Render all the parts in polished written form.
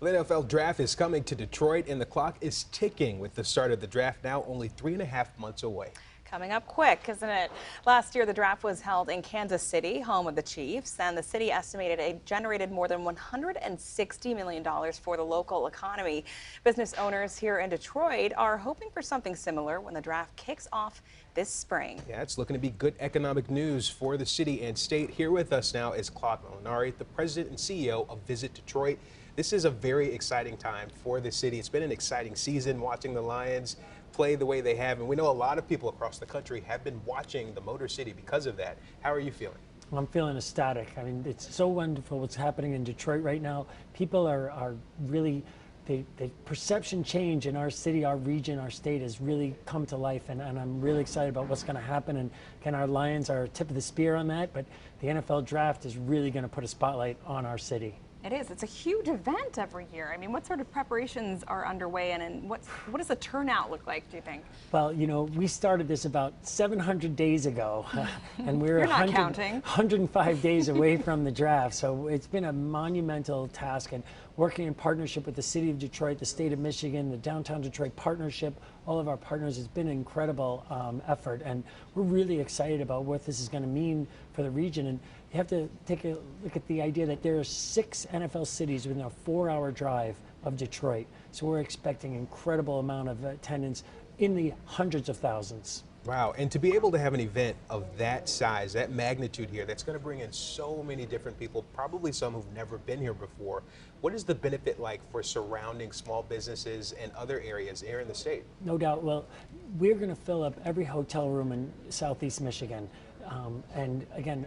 The NFL draft is coming to Detroit, and the clock is ticking with the start of the draft now only 3.5 months away. Coming up quick, isn't it? Last year, the draft was held in Kansas City, home of the Chiefs, and the city estimated it generated more than $160 million for the local economy. Business owners here in Detroit are hoping for something similar when the draft kicks off this spring. Yeah, it's looking to be good economic news for the city and state. Here with us now is Claude Molinari, the president and CEO of Visit Detroit. This is a very exciting time for the city. It's been an exciting season watching the Lions play the way they have, and we know a lot of people across the country have been watching the Motor City because of that. How are you feeling? I'm feeling ecstatic. I mean, it's so wonderful what's happening in Detroit right now. People are really, the perception change in our city, our region, our state has really come to life, and I'm really excited about what's going to happen. And again, our Lions are tip of the spear on that, but the NFL draft is really going to put a spotlight on our city. It is. It's a huge event every year. I mean, what sort of preparations are underway, and what does the turnout look like, do you think? Well, you know, we started this about 700 days ago, and we're 105 days away from the draft. So it's been a monumental task, and working in partnership with the city of Detroit, the state of Michigan, the downtown Detroit partnership, all of our partners, it's been an incredible effort, and we're really excited about what this is going to mean for the region. And you have to take a look at the idea that there are 6 NFL cities within a 4-hour drive of Detroit. So we're expecting an incredible amount of attendance in the hundreds of thousands. Wow, and to be able to have an event of that size, that magnitude here, that's going to bring in so many different people, probably some who've never been here before. What is the benefit like for surrounding small businesses and other areas here in the state? No doubt. Well, we're going to fill up every hotel room in Southeast Michigan. And again,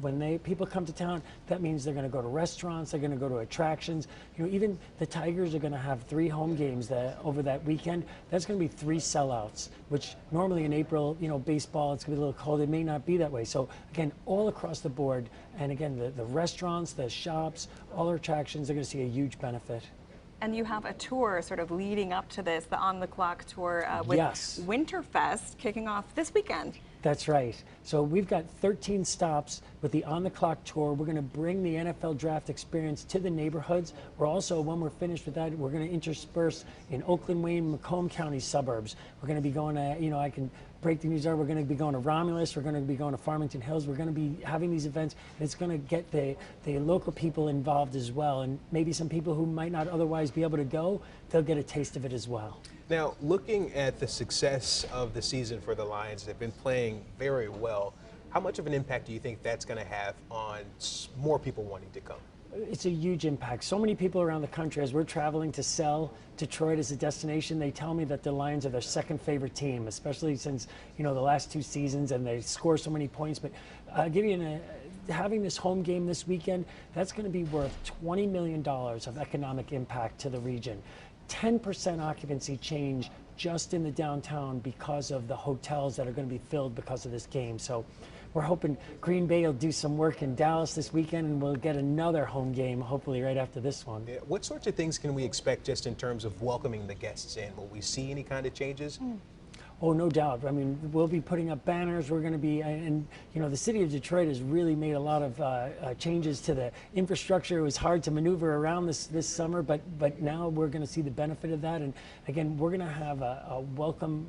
when people come to town, that means they're going to go to restaurants, they're going to go to attractions. You know, even the Tigers are going to have 3 home games over that weekend. That's going to be 3 sellouts, which normally in April, you know, baseball, it's going to be a little cold. It may not be that way. So again, all across the board, and again, the restaurants, the shops, all our attractions, they're going to see a huge benefit. And you have a tour sort of leading up to this, the On the Clock tour with Yes. Winterfest kicking off this weekend. That's right. So we've got 13 stops with the On the Clock tour. We're going to bring the NFL draft experience to the neighborhoods. We're also, when we're finished with that, we're going to intersperse in Oakland, Wayne, Macomb County suburbs. We're going to be going to, you know, I can break the news out. We're going to be going to Romulus. We're going to be going to Farmington Hills. We're going to be having these events, and it's going to get the local people involved as well. And maybe some people who might not otherwise be able to go, they'll get a taste of it as well. Now, looking at the success of the season for the Lions, they've been playing very well. How much of an impact do you think that's going to have on more people wanting to come? It's a huge impact. So many people around the country, as we're traveling to sell Detroit as a destination, they tell me that the Lions are their second favorite team, especially since, you know, the last 2 seasons, and they score so many points. But having this home game this weekend, that's going to be worth $20 million of economic impact to the region. 10% occupancy change just in the downtown because of the hotels that are going to be filled because of this game. So we're hoping Green Bay will do some work in Dallas this weekend, and we'll get another home game hopefully right after this one. Yeah. What sorts of things can we expect just in terms of welcoming the guests in? Will we see any kind of changes? Oh, no doubt. I mean, we'll be putting up banners. We're going to be, and you know, the city of Detroit has really made a lot of changes to the infrastructure. It was hard to maneuver around this summer, but now we're going to see the benefit of that. And again, we're going to have a welcome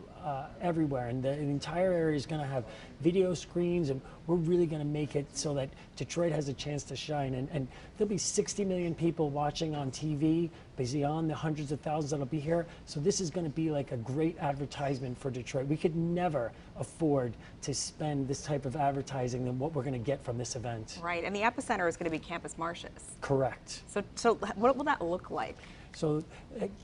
everywhere, and the entire area is going to have video screens, and we're really going to make it so that Detroit has a chance to shine. And there'll be 60 million people watching on TV beyond the hundreds of thousands that'll be here. So this is going to be like a great advertisement for Detroit. We could never afford to spend this type of advertising than what we're going to get from this event. Right, and the epicenter is going to be Campus Martius. Correct. So what will that look like? So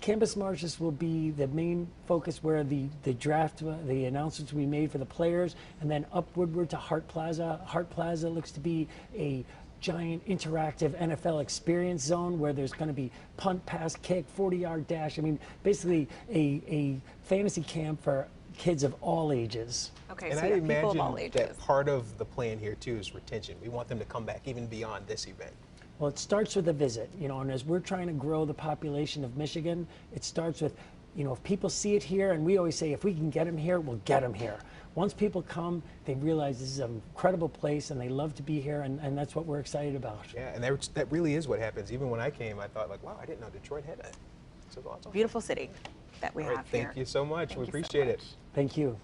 Campus Martius will be the main focus, where the draft, the announcements will be made for the players, and then up Woodward to Hart Plaza. Hart Plaza looks to be a giant interactive NFL experience zone where there's going to be punt, pass, kick, 40-yard dash. I mean, basically a fantasy camp for kids of all ages. Okay, and so I imagine that part of the plan here too is retention. We want them to come back even beyond this event. Well, it starts with a visit, you know, and as we're trying to grow the population of Michigan, it starts with if people see it here, and we always say if we can get them here, we'll get them here. Once people come, they realize this is an incredible place and they love to be here, and that's what we're excited about. Yeah, and that really is what happens. Even when I came, I thought like, wow, I didn't know Detroit had that. So awesome. Beautiful city that we All right, have here. thank you so much. Thank We you so appreciate it. much. Thank you.